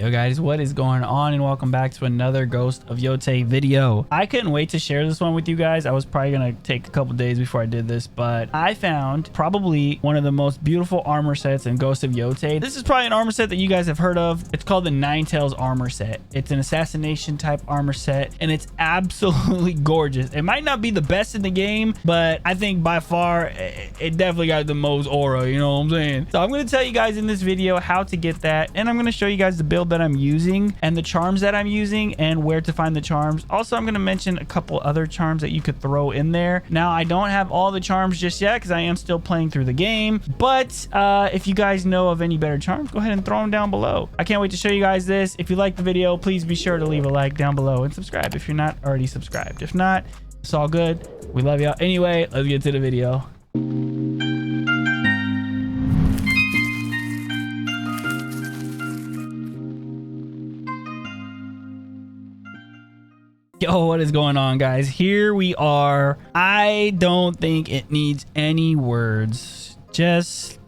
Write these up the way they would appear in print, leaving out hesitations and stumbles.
Yo guys, what is going on, and welcome back to another Ghost of Yotei video. I couldn't wait to share this one with you guys. I was probably gonna take a couple days before I did this, but I found probably one of the most beautiful armor sets in Ghost of Yotei. This is probably an armor set that you guys have heard of. It's called the Nine Tails armor set. It's an assassination type armor set, and it's absolutely gorgeous. It might not be the best in the game, but I think by far it definitely got the most aura, you know what I'm saying? So I'm gonna tell you guys in this video how to get that, and I'm gonna show you guys the build that I'm using and the charms that I'm using and where to find the charms. Also, I'm going to mention a couple other charms that you could throw in there. Now, I don't have all the charms just yet because I am still playing through the game, but if you guys know of any better charms, go ahead and throw them down below. I can't wait to show you guys this. If you like the video, please be sure to leave a like down below and subscribe if you're not already subscribed. If not, it's all good. We love y'all. Anyway, let's get to the video. Yo, what is going on, guys? Here we are. I don't think it needs any words. Just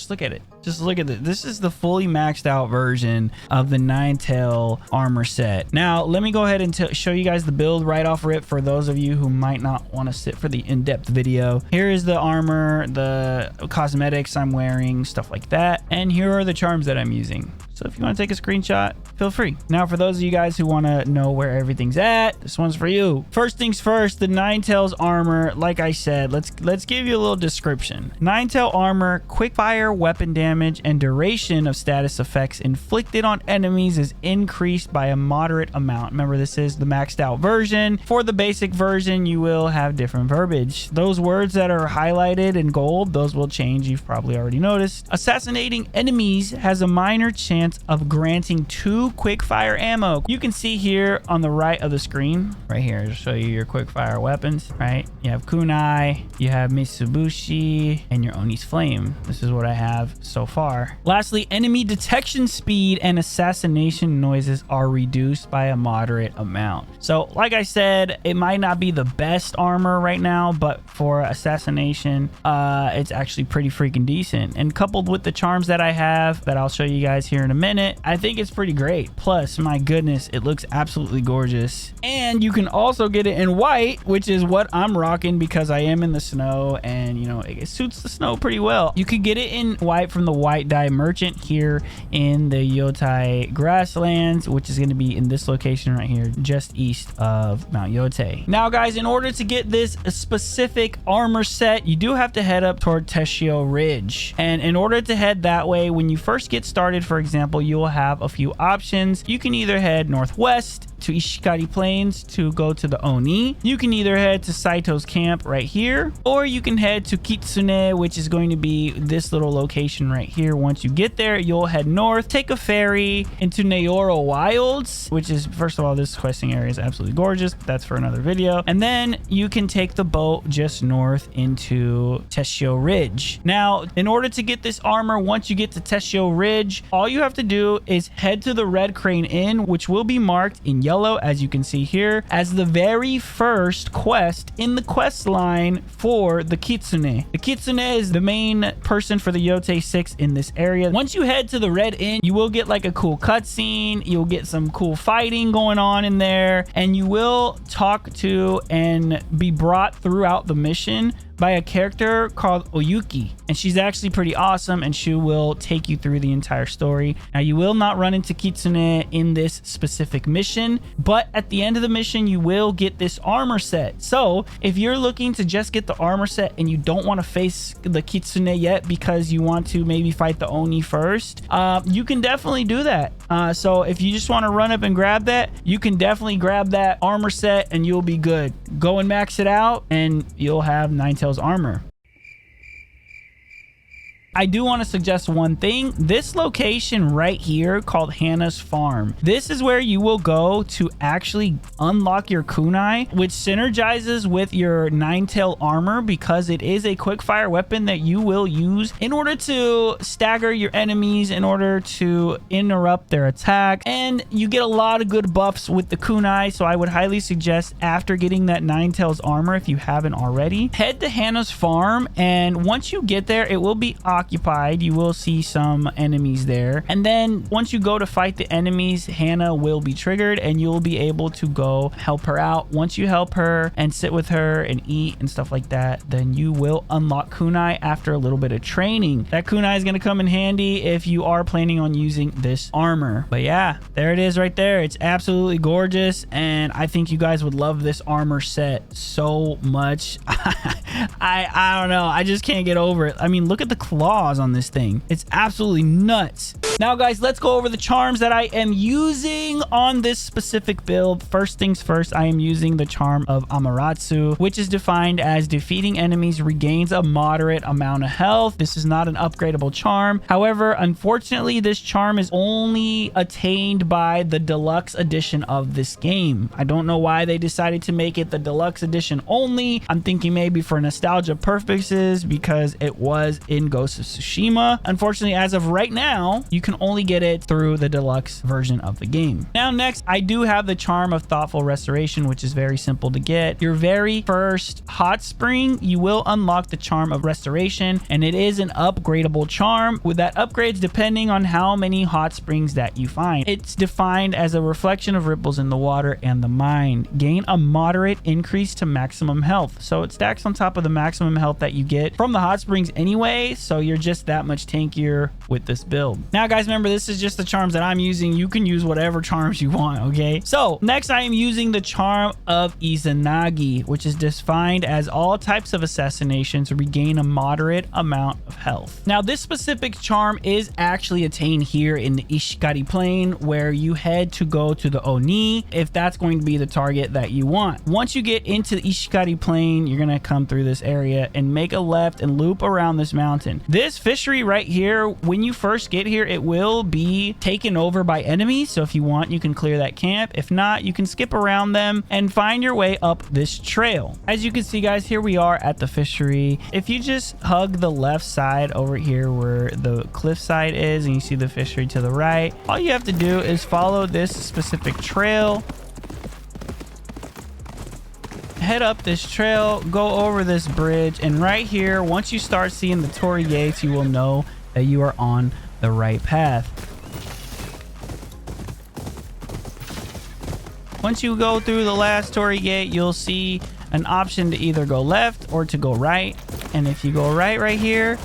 look at it. Just look at it. This is the fully maxed out version of the Nine Tail armor set. Now, let me go ahead and show you guys the build right off rip for those of you who might not want to sit for the in-depth video. Here is the armor, the cosmetics I'm wearing, stuff like that. And here are the charms that I'm using. So if you want to take a screenshot, feel free. Now, for those of you guys who want to know where everything's at, this one's for you. First things first, the Nine Tails armor. Like I said, let's give you a little description. Nine Tail armor, quick fire weapon damage and duration of status effects inflicted on enemies is increased by a moderate amount. Remember, this is the maxed out version. For the basic version, you will have different verbiage. Those words that are highlighted in gold, those will change. You've probably already noticed. Assassinating enemies has a minor chance of granting 2 quick fire ammo. You can see here on the right of the screen, right here, to show you your quick fire weapons, right? You have kunai, you have Mitsubishi, and your Oni's flame. This is what I have so far. Lastly, enemy detection speed and assassination noises are reduced by a moderate amount. So like I said, it might not be the best armor right now, but for assassination, it's actually pretty freaking decent. And coupled with the charms that I have that I'll show you guys here in a minute, I think it's pretty great. Plus, my goodness, it looks absolutely gorgeous. And you can also get it in white, which is what I'm rocking because I am in the snow, and you know, it suits the snow pretty well. You could get it in white from the White Dye Merchant here in the Yotei grasslands, which is going to be in this location right here, just east of Mount Yotei. Now, guys, in order to get this specific armor set, you do have to head up toward Teshio Ridge. And in order to head that way, when you first get started, for example, you will have a few options. You can either head northwest to Ishikari Plains to go to the Oni. You can either head to Saito's camp right here, or you can head to Kitsune, which is going to be this little location right here. Once you get there, you'll head north, take a ferry into Neoro Wilds, which is, first of all, this questing area is absolutely gorgeous, but that's for another video. And then you can take the boat just north into Teshio Ridge. Now, in order to get this armor, once you get to Teshio Ridge, all you have to do is head to the Red Crane Inn, which will be marked in yellow, as you can see here, as the very first quest in the quest line for the Kitsune. The Kitsune is the main person for the Yotei 6 in this area. Once you head to the Red Inn, you will get like a cool cutscene. You'll get some cool fighting going on in there, and you will talk to and be brought throughout the mission by a character called Oyuki, and she's actually pretty awesome, and she will take you through the entire story. Now, you will not run into Kitsune in this specific mission, but at the end of the mission, you will get this armor set. So if you're looking to just get the armor set and you don't want to face the Kitsune yet because you want to maybe fight the Oni first, you can definitely do that. So if you just want to run up and grab that, you can definitely grab that armor set and you'll be good. Go and max it out and you'll have Nine Tails armor. I do want to suggest one thing. This location right here called Hannah's Farm. This is where you will go to actually unlock your kunai, which synergizes with your Nine Tail armor because it is a quick fire weapon that you will use in order to stagger your enemies, in order to interrupt their attack. And you get a lot of good buffs with the kunai. So I would highly suggest, after getting that Nine Tails armor, if you haven't already, head to Hannah's Farm. And once you get there, it will be awesome occupied, you will see some enemies there. And then once you go to fight the enemies, Hannah will be triggered and you'll be able to go help her out. Once you help her and sit with her and eat and stuff like that, then you will unlock kunai after a little bit of training. That kunai is going to come in handy if you are planning on using this armor. But yeah, there it is right there. It's absolutely gorgeous, and I think you guys would love this armor set so much. I don't know. I just can't get over it. I mean, look at the claws on this thing. It's absolutely nuts. Now, guys, let's go over the charms that I am using on this specific build. First things first, I am using the charm of AMATERASU, which is defined as defeating enemies regains a moderate amount of health. This is not an upgradable charm. However, unfortunately, this charm is only attained by the deluxe edition of this game. I don't know why they decided to make it the deluxe edition only. I'm thinking maybe for nostalgia purposes because it was in Ghost of Tsushima. Unfortunately, as of right now, you can only get it through the deluxe version of the game. Now, next, I do have the charm of thoughtful restoration, which is very simple to get. Your very first hot spring, you will unlock the charm of restoration, and it is an upgradable charm with that upgrades depending on how many hot springs that you find. It's defined as a reflection of ripples in the water and the mind. Gain a moderate increase to maximum health. So it stacks on top of the maximum health that you get from the hot springs anyway, so you're just that much tankier with this build. Now, guys, remember, this is just the charms that I'm using. You can use whatever charms you want, okay? So next, I am using the charm of IZANAGI, which is defined as all types of assassinations regain a moderate amount of health. Now, this specific charm is actually attained here in the Ishikari plane, where you head to go to the Oni if that's going to be the target that you want. Once you get into the Ishikari plane, you're going to come through this area and make a left and loop around this mountain. This fishery right here, when you first get here, it will be taken over by enemies. So if you want, you can clear that camp. If not, you can skip around them and find your way up this trail. As you can see, guys, here we are at the fishery. If you just hug the left side over here where the cliff side is and you see the fishery to the right, all you have to do is follow this specific trail, head up this trail, go over this bridge, and right here, once you start seeing the torii gates, you will know that you are on the right path. Once you go through the last torii gate, you'll see an option to either go left or to go right. And if you go right here,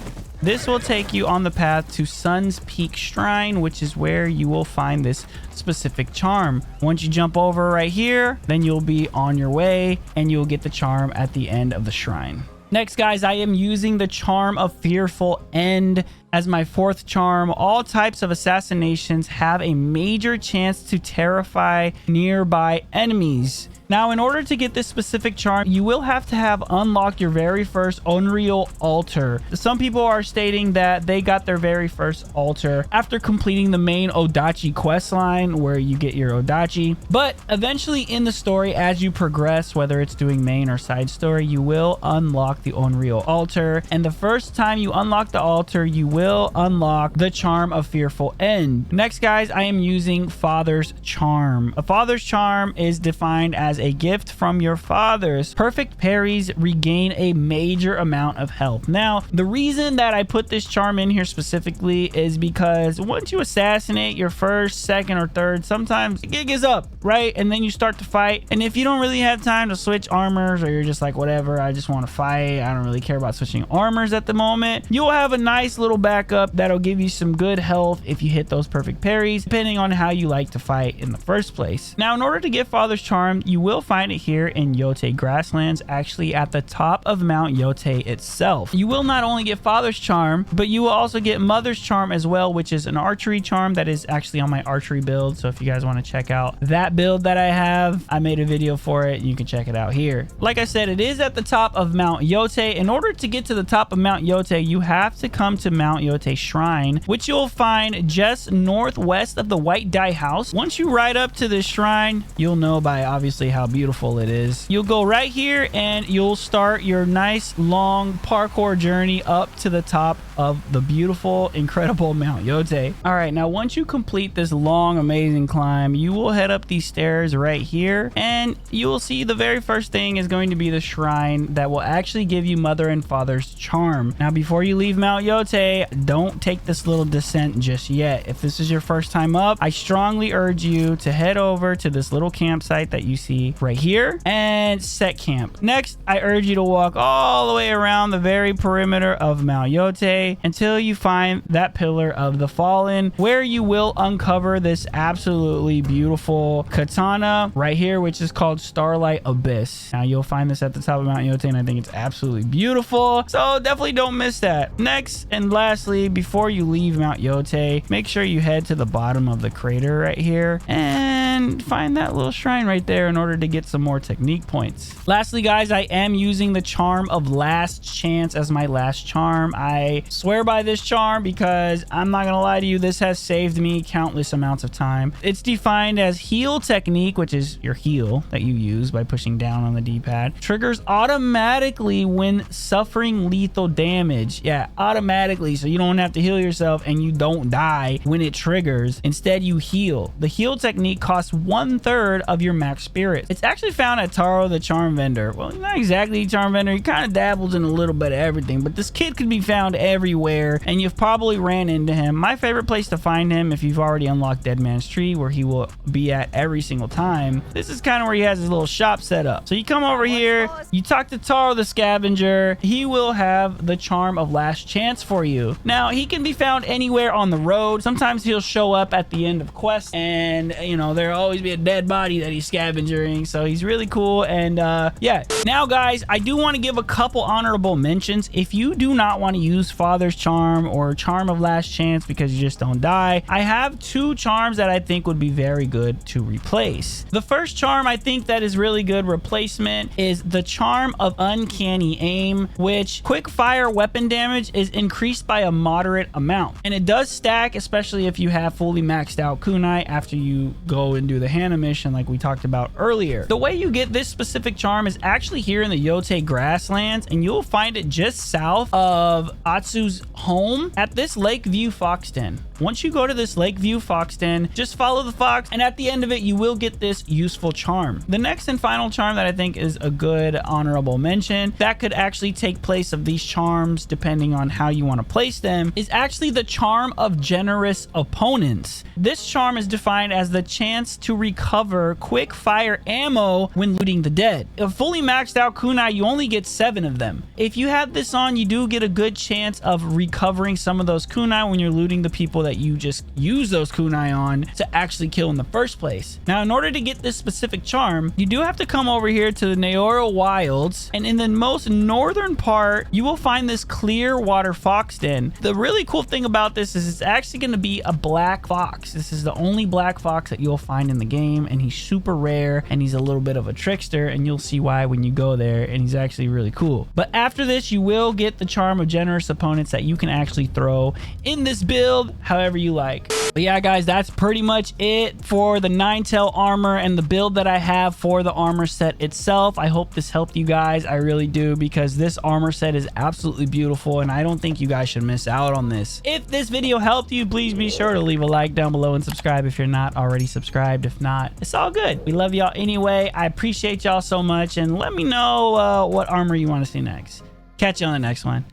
this will take you on the path to Sun's Peak Shrine, which is where you will find this specific charm. Once you jump over right here, then you'll be on your way and you'll get the charm at the end of the shrine. Next, guys, I am using the charm of Fearful End as my fourth charm. All types of assassinations have a major chance to terrify nearby enemies. Now, in order to get this specific charm, you will have to have unlocked your very first Unreal Altar. Some people are stating that they got their very first altar after completing the main Odachi questline, where you get your Odachi. But eventually in the story, as you progress, whether it's doing main or side story, you will unlock the Unreal Altar. And the first time you unlock the altar, you will unlock the charm of Fearful End. Next, guys, I am using Father's Charm. A Father's Charm is defined as a gift from your fathers. Perfect parries regain a major amount of health. Now, the reason that I put this charm in here specifically is because once you assassinate your first, second, or third, sometimes the gig is up, right? And then you start to fight. And if you don't really have time to switch armors, or you're just like, whatever, I just want to fight, I don't really care about switching armors at the moment, you'll have a nice little backup that'll give you some good health if you hit those perfect parries, depending on how you like to fight in the first place. Now, in order to get Father's Charm, you will find it here in YOTEI Grasslands, actually at the top of Mount YOTEI itself. You will not only get Father's Charm, but you will also get Mother's Charm as well, which is an archery charm that is actually on my archery build. So if you guys want to check out that build that I have, I made a video for it. You can check it out here. Like I said, it is at the top of Mount YOTEI. In order to get to the top of Mount YOTEI, you have to come to Mount YOTEI Shrine, which you'll find just northwest of the White Dye House. Once you ride up to this shrine, you'll know by obviously how beautiful it is. You'll go right here and you'll start your nice long parkour journey up to the top of the beautiful, incredible Mount Yotei. All right, now once you complete this long, amazing climb, you will head up these stairs right here, and you will see the very first thing is going to be the shrine that will actually give you Mother and Father's charm. Now, before you leave Mount Yotei, don't take this little descent just yet. If this is your first time up, I strongly urge you to head over to this little campsite that you see right here and set camp. Next, I urge you to walk all the way around the very perimeter of Mount Yotei until you find that pillar of the fallen, where you will uncover this absolutely beautiful katana right here, which is called Starlight Abyss. Now, you'll find this at the top of Mount Yotei, and I think it's absolutely beautiful, so definitely don't miss that. Next and lastly, before you leave Mount Yotei, make sure you head to the bottom of the crater right here and find that little shrine right there in order to get some more technique points. Lastly, guys, I am using the charm of Last Chance as my last charm. I swear by this charm because I'm not gonna lie to you, this has saved me countless amounts of time. It's defined as heal technique, which is your heal that you use by pushing down on the D-pad. Triggers automatically when suffering lethal damage. Yeah, automatically, so you don't have to heal yourself and you don't die when it triggers. Instead, you heal. The heal technique costs 1/3 of your max spirit. It's actually found at Taro the Charm Vendor. Well, not exactly a charm vendor. He kind of dabbles in a little bit of everything, but this kid could be found everywhere, and you've probably ran into him. My favorite place to find him, if you've already unlocked Dead Man's Tree, where he will be at every single time, this is kind of where he has his little shop set up. So you come over here, you talk to Taro the Scavenger. He will have the charm of Last Chance for you. Now, he can be found anywhere on the road. Sometimes he'll show up at the end of quests, and you know, there'll always be a dead body that he's scavenging, so he's really cool. And yeah, now guys, I do want to give a couple honorable mentions. If you do not want to use Father's charm or charm of Last Chance because you just don't die, I have two charms that I think would be very good to replace. The first charm I think that is really good replacement is the charm of Uncanny Aim, which quick fire weapon damage is increased by a moderate amount, and it does stack, especially if you have fully maxed out kunai after you go and do the Hana mission like we talked about earlier. The way you get this specific charm is actually here in the Yotei grasslands, and you'll find it just south of Atsu's home at this Lakeview Fox Den. Once you go to this Lakeview Fox Den, just follow the fox, and at the end of it, you will get this useful charm. The next and final charm that I think is a good honorable mention that could actually take place of these charms, depending on how you want to place them, is actually the charm of Generous Opponents. This charm is defined as the chance to recover quick fire ammo when looting the dead. A fully maxed out kunai, you only get 7 of them. If you have this on, you do get a good chance of recovering some of those kunai when you're looting the people that you just use those kunai on to actually kill in the first place. Now, in order to get this specific charm, you do have to come over here to the Neoro Wilds, and in the most northern part, you will find this clear water fox den. The really cool thing about this is it's actually going to be a black fox. This is the only black fox that you'll find in the game, and he's super rare, and he's a little bit of a trickster, and you'll see why when you go there, and he's actually really cool. But after this, you will get the charm of Generous Opponents that you can actually throw in this build however you like. But yeah, guys, that's pretty much it for the 9-tail armor and the build that I have for the armor set itself. I hope this helped you guys. I really do, because this armor set is absolutely beautiful, and I don't think you guys should miss out on this. If this video helped you, please be sure to leave a like down below and subscribe if you're not already subscribed. If not, it's all good. We love y'all anyway. I appreciate y'all so much, and let me know what armor you want to see next. Catch you on the next one.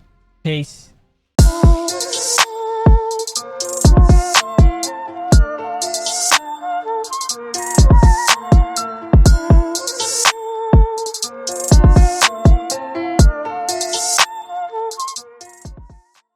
Peace.